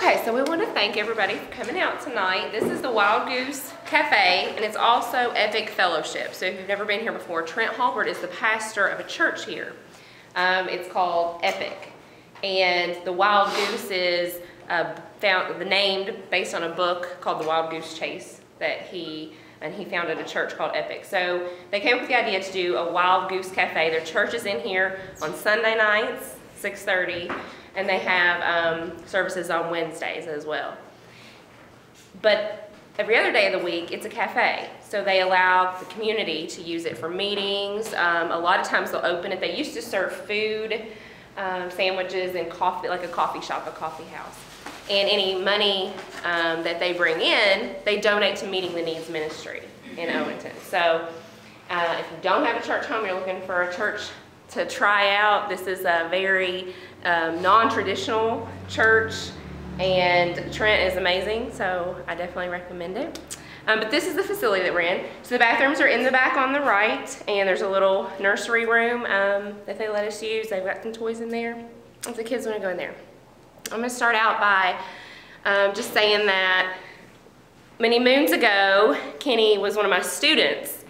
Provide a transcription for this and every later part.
Okay, so we want to thank everybody for coming out tonight. This is the Wild Goose Cafe, and it's also Epic Fellowship. So if you've never been here before, Trent Halbert is the pastor of a church here. It's called Epic, and the Wild Goose is named based on a book called The Wild Goose Chase that he founded a church called Epic. So they came up with the idea to do a Wild Goose Cafe. Their church is in here on Sunday nights, 6:30. And they have services on Wednesdays as well. But every other day of the week, it's a cafe. So they allow the community to use it for meetings. A lot of times they'll open it. They used to serve food, sandwiches, and coffee, like a coffee shop, a coffee house. And any money that they bring in, they donate to Meeting the Needs Ministry in Owenton. So if you don't have a church home, you're looking for a church to try out. This is a very non-traditional church, and Trent is amazing, so I definitely recommend it. But this is the facility that we're in. So the bathrooms are in the back on the right, and there's a little nursery room that they let us use. They've got some toys in there if the kids want to go in there. I'm going to start out by just saying that many moons ago, Kenny was one of my students.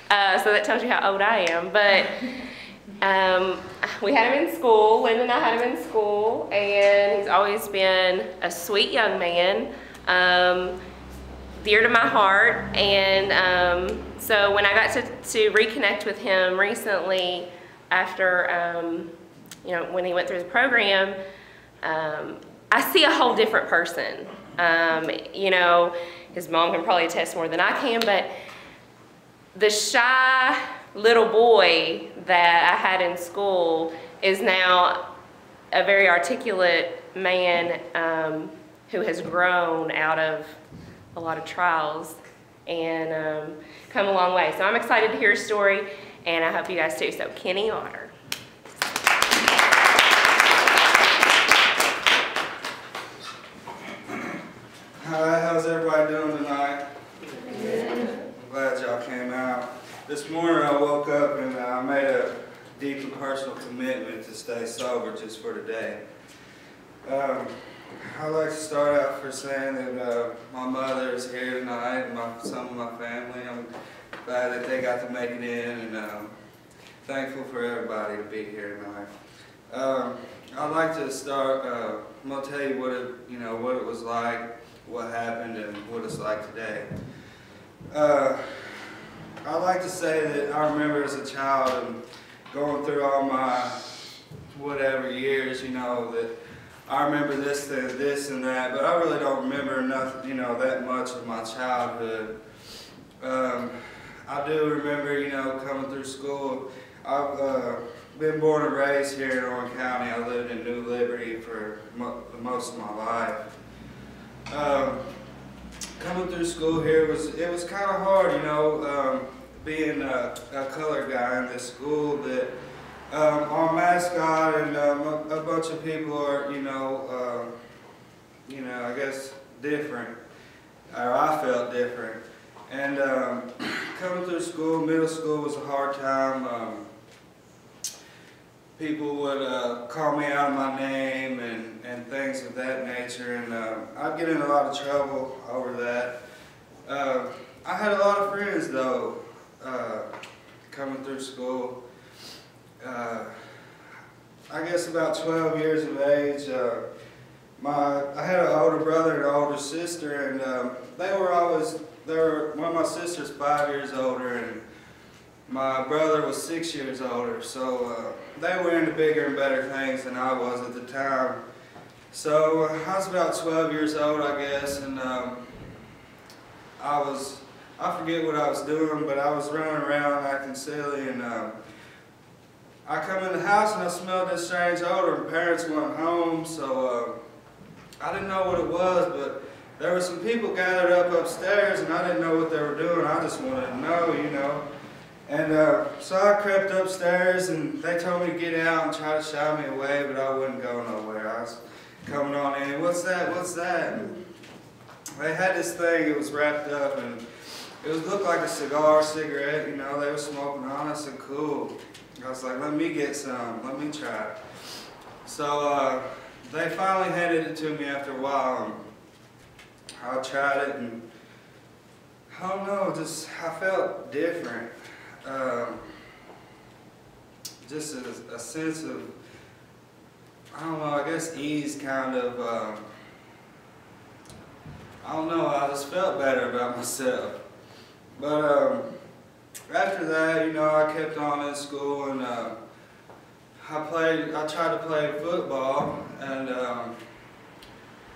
So that tells you how old I am. But we had him in school. Linda and I had him in school, and he's always been a sweet young man, dear to my heart. And so when I got to reconnect with him recently after, when he went through the program, I see a whole different person. His mom can probably attest more than I can, but the shy little boy that I had in school is now a very articulate man who has grown out of a lot of trials and come a long way. So I'm excited to hear his story, and I hope you guys too. So Kenny Otter. Hi, how's everybody doing tonight? I'm glad y'all came out. This morning I woke up and I made a deep and personal commitment to stay sober just for today. I'd like to start out for saying that my mother is here tonight and some of my family. I'm glad that they got to make it in, and thankful for everybody to be here tonight. I'd like to start. I'm gonna tell you what it was like, what happened, and what it's like today. I like to say that I remember as a child and going through all my whatever years, that I remember this and that, but I really don't remember nothing, that much of my childhood. I do remember, coming through school. I've been born and raised here in Owen County. I lived in New Liberty for most of my life. Coming through school here it was kind of hard, being a colored guy in this school. That our mascot and a bunch of people are, I guess different, or I felt different. And coming through school, middle school was a hard time. People would call me out of my name and things of that nature, and I'd get in a lot of trouble over that. I had a lot of friends though, coming through school. I guess about 12 years of age. I had an older brother and an older sister, and one of my sister's 5 years older, and my brother was 6 years older, so they were into bigger and better things than I was at the time. So I was about 12 years old, I guess, and I forget what I was doing, but I was running around acting silly, and I come in the house and I smelled this strange odor, and parents weren't home, so I didn't know what it was, but there were some people gathered up upstairs, and I didn't know what they were doing. I just wanted to know, And so I crept upstairs, and they told me to get out and try to shy me away, but I wouldn't go nowhere. I was coming on in, what's that, what's that? And they had this thing, it was wrapped up, and it looked like a cigarette, they were smoking on us, and cool. I was like, let me get some, let me try it. So they finally handed it to me after a while. And I tried it, and I don't know, just I felt different. Just a sense of, I don't know, I guess ease kind of. I don't know, I just felt better about myself. But after that, you know, I kept on in school, and I tried to play football, and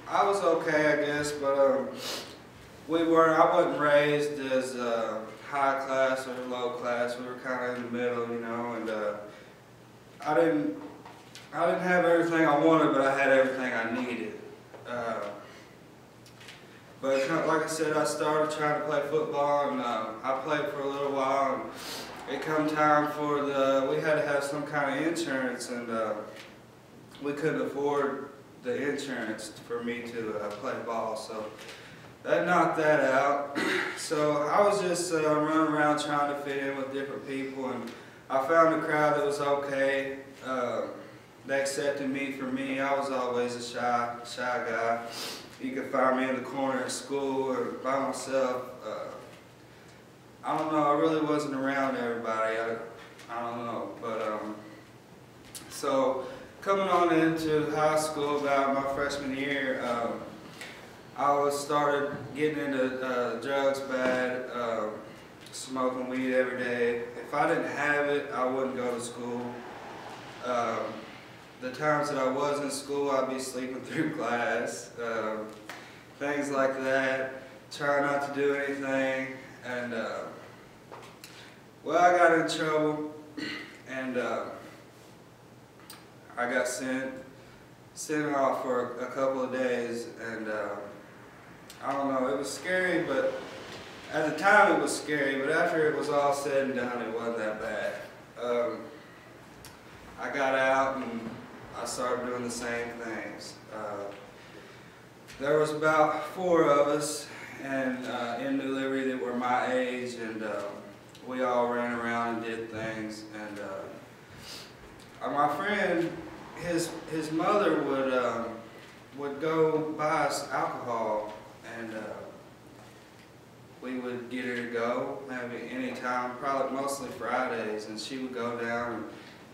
I was okay, I guess, but I wasn't raised as high class or low class. We were kind of in the middle, you know, and I didn't have everything I wanted, but I had everything I needed. But like I said, I started trying to play football, and I played for a little while, and it come time for we had to have some kind of insurance, and we couldn't afford the insurance for me to play ball, so that knocked that out. So I was just running around trying to fit in with different people, and I found a crowd that was okay. They accepted me for me. I was always a shy guy. You could find me in the corner at school or by myself. I don't know, I really wasn't around everybody. I don't know, but so coming on into high school about my freshman year, I started getting into drugs bad, smoking weed every day. If I didn't have it, I wouldn't go to school. The times that I was in school, I'd be sleeping through class, things like that, try not to do anything, and well, I got in trouble, and I got sent off for a couple of days, and I don't know, it was scary, but at the time it was scary, but after it was all said and done, it wasn't that bad. I got out, and I started doing the same things. There was about 4 of us and in New Liberty that were my age, and we all ran around and did things. And my friend, his mother would go buy us alcohol, and we would get her to go maybe any time, probably mostly Fridays, and she would go down and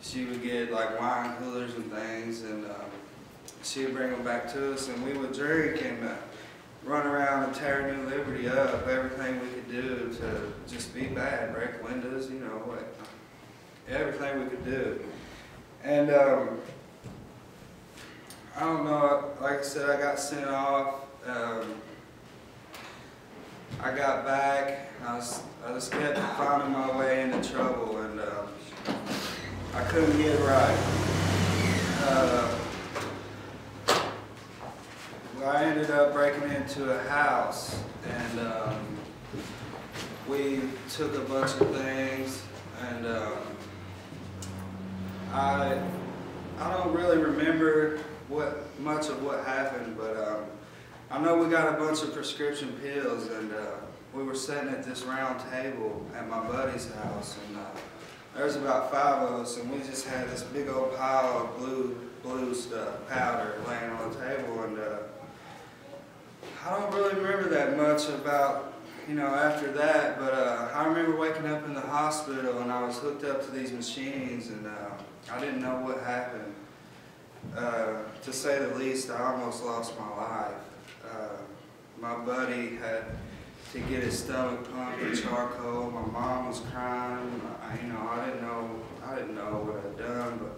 she would get like wine coolers and things, and she would bring them back to us, and we would drink and run around and tear New Liberty up, everything we could do to just be bad, break windows, you know, everything we could do. And I don't know, like I said, I got sent off. I got back. I just kept finding my way into trouble, and I couldn't get right. I ended up breaking into a house, and we took a bunch of things, and I don't really remember much of what happened, but I know we got a bunch of prescription pills, and we were sitting at this round table at my buddy's house, and there was about 5 of us, and we just had this big old pile of blue stuff, powder, laying on the table, and I don't really remember that much about, you know, after that, but I remember waking up in the hospital, and I was hooked up to these machines, and I didn't know what happened. To say the least, I almost lost my life. My buddy had to get his stomach pumped with charcoal. My mom was crying. You know, I didn't know what I'd done, but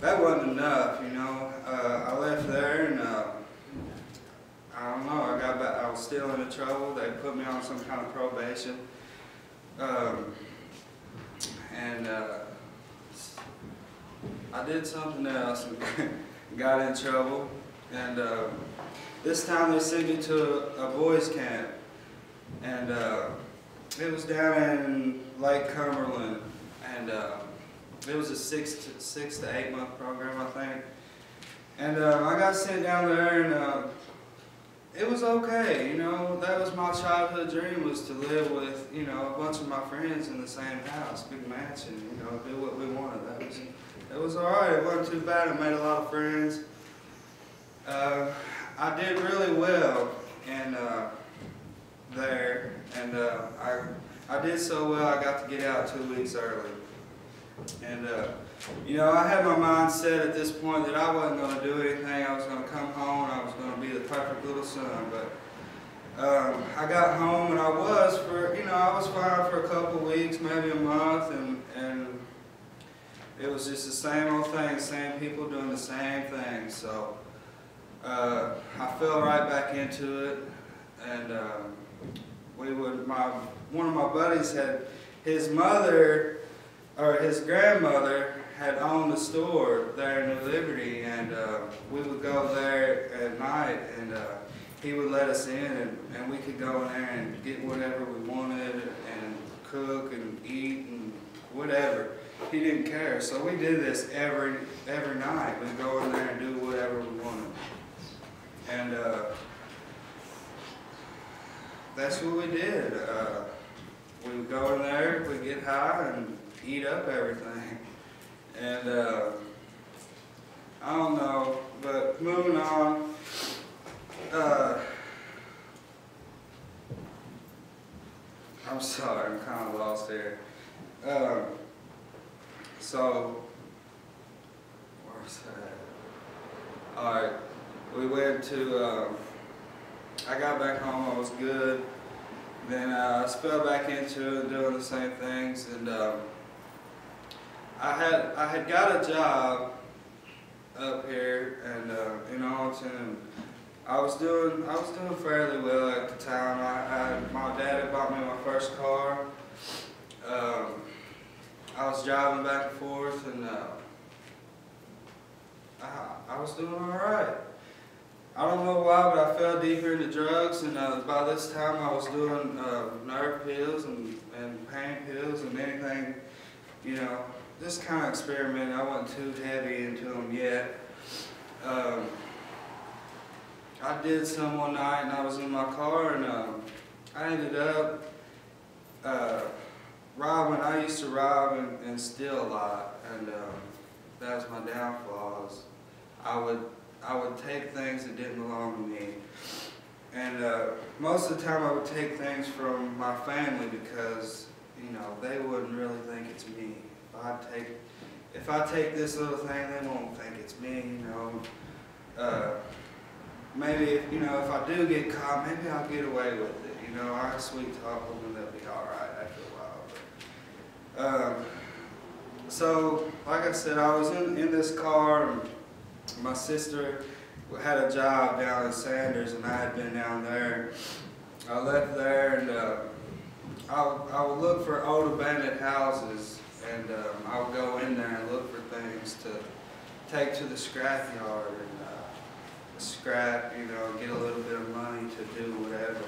that wasn't enough. You know, I left there, and I don't know. I got back. I was still into trouble. They put me on some kind of probation, and I did something else and got in trouble. And this time they sent me to a boys' camp, and it was down in Lake Cumberland, and it was a 6 to 8 month program, I think. And I got sent down there, and it was okay, you know. That was my childhood dream, was to live with, you know, a bunch of my friends in the same house, big mansion, you know, do what we wanted. It was all right. It wasn't too bad. I made a lot of friends. did so well, I got to get out 2 weeks early. And, you know, I had my mind set at this point that I wasn't going to do anything. I was going to come home and I was going to be the perfect little son. But I got home and I was fine for a couple weeks, maybe a month, and it was just the same old thing, same people doing the same thing. So I fell right back into it, and one of my buddies had his mother or his grandmother had owned a store there in New Liberty, and we would go there at night, and he would let us in, and we could go in there and get whatever we wanted and cook and eat and whatever. He didn't care. So we did this every night. We'd go in there and do whatever we wanted. And that's what we did. We would go in there, we'd get high and eat up everything. And I don't know, but moving on. I'm sorry, I'm kind of lost here. So, where's that? Alright, we went to, I got back home, I was good. Then I fell back into it, doing the same things, and I had got a job up here and in Owen. I was doing fairly well at the time. My dad had bought me my first car. I was driving back and forth, and I was doing all right. I don't know why, but I fell deeper into drugs, and by this time I was doing nerve pills and pain pills and anything, you know, just kind of experimenting. I wasn't too heavy into them yet. I did some one night, and I was in my car, and I ended up robbing. I used to rob and steal a lot, and that was my downfall. I would take things that didn't belong to me, and most of the time I would take things from my family because, you know, they wouldn't really think it's me. If I take this little thing, they won't think it's me, you know. Maybe if I do get caught, maybe I'll get away with it. You know, I sweet talk them and they'll be all right after a while. But, so, like I said, I was in this car, and my sister had a job down in Sanders, and I had been down there. I left there, and I would look for old abandoned houses, and I would go in there and look for things to take to the scrapyard and scrap, you know, get a little bit of money to do whatever.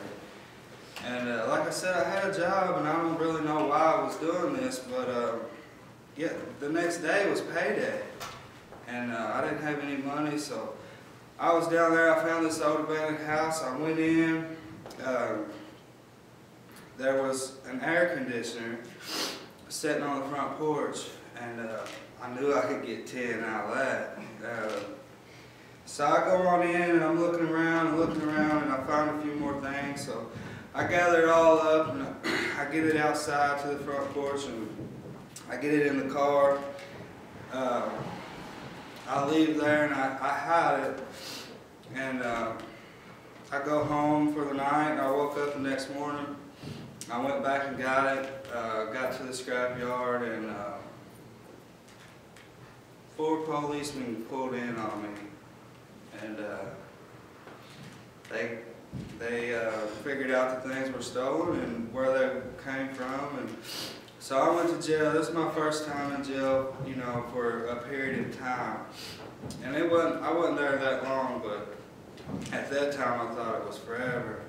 And like I said, I had a job, and I don't really know why I was doing this, but yeah, the next day was payday, and I didn't have any money, so I was down there. I found this old abandoned house. I went in. There was an air conditioner sitting on the front porch, and I knew I could get 10 out of that. So I go on in, and I'm looking around, and I find a few more things. So I gather it all up, and I get it outside to the front porch, and I get it in the car. I leave there, and I hide it, and I go home for the night, and I woke up the next morning. I went back and got it, got to the scrapyard, and 4 policemen pulled in on me. And they figured out that things were stolen and where they came from, and so I went to jail. This is my first time in jail, you know, for a period of time. And I wasn't there that long, but at that time I thought it was forever.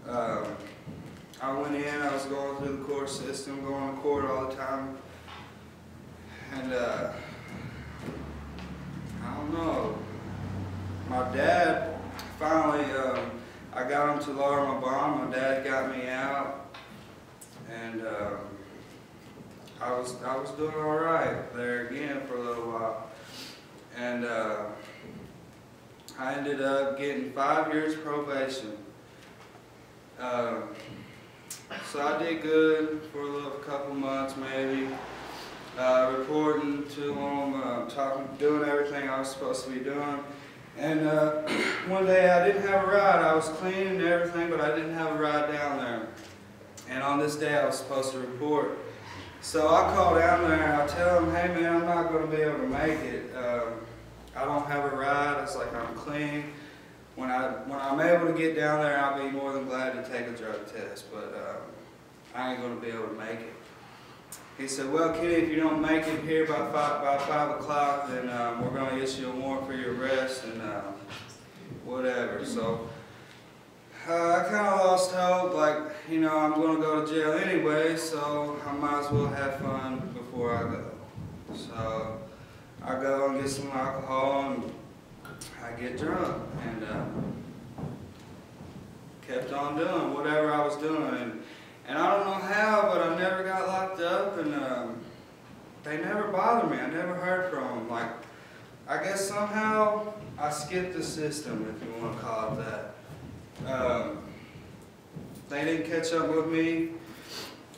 I went in. I was going through the court system, going to court all the time, and I don't know. My dad, finally, I got him to lower my bond. My dad got me out, and I was doing all right there again for a little while. And I ended up getting 5 years probation. So I did good for a couple months maybe, reporting to them, talking, doing everything I was supposed to be doing. And one day I didn't have a ride. I was clean and everything, but I didn't have a ride down there. And on this day I was supposed to report. So I call down there and I tell them, hey man, I'm not going to be able to make it. I don't have a ride. It's like I'm clean. When I'm able to get down there, I'll be more than glad to take a drug test. But I ain't going to be able to make it. He said, well, Kenny, if you don't make it here by 5 o'clock, then we're going to issue a warrant for your arrest and whatever. So I kind of lost hope, like, you know, I'm going to go to jail anyway, so I might as well have fun before I go. So I go and get some alcohol and I get drunk and kept on doing whatever I was doing. And I don't know how, but I never got locked up, and they never bothered me. I never heard from them. Like, I guess somehow I skipped the system, if you want to call it that. They didn't catch up with me,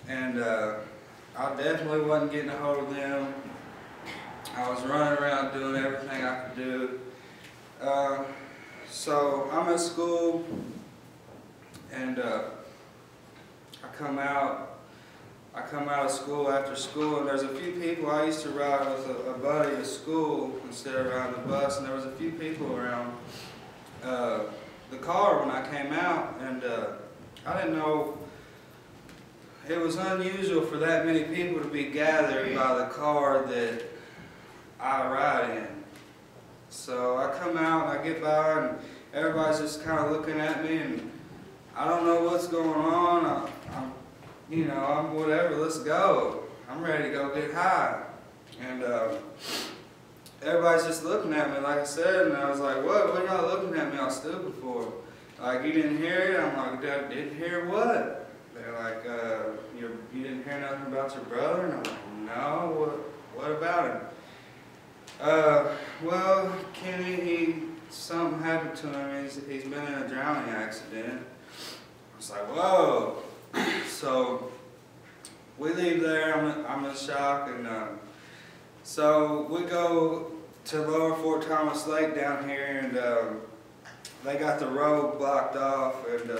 and I definitely wasn't getting a hold of them. I was running around doing everything I could do. So I'm at school, and I come out of school after school, and there's a few people. I used to ride with a buddy to school instead of riding the bus, and there was a few people around the car when I came out, and I didn't know it was unusual for that many people to be gathered by the car that I ride in. So I come out and I get by, and everybody's just kind of looking at me, and I don't know what's going on. I'm whatever, let's go. I'm ready to go get high. And everybody's just looking at me, like I said, and I was like, what are y'all looking at me all stupid for? Like, you didn't hear it? I'm like, didn't hear what? They're like, you didn't hear nothing about your brother? And I'm like, no, what about him? Well, Kenny, something happened to him. He's been in a drowning accident. I was like, whoa. So we leave there. I'm in shock, and so we go to Lower Fort Thomas Lake down here, and they got the road blocked off, and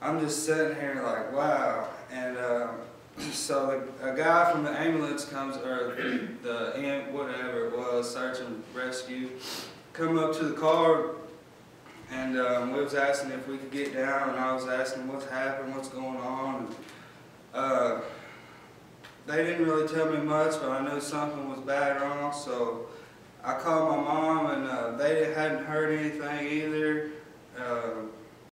I'm just sitting here like, wow. And so a guy from the ambulance comes, or whatever it was, search and rescue, come up to the car. And we was asking if we could get down, and I was asking what's happened, what's going on. And, they didn't really tell me much, but I knew something was bad wrong, so I called my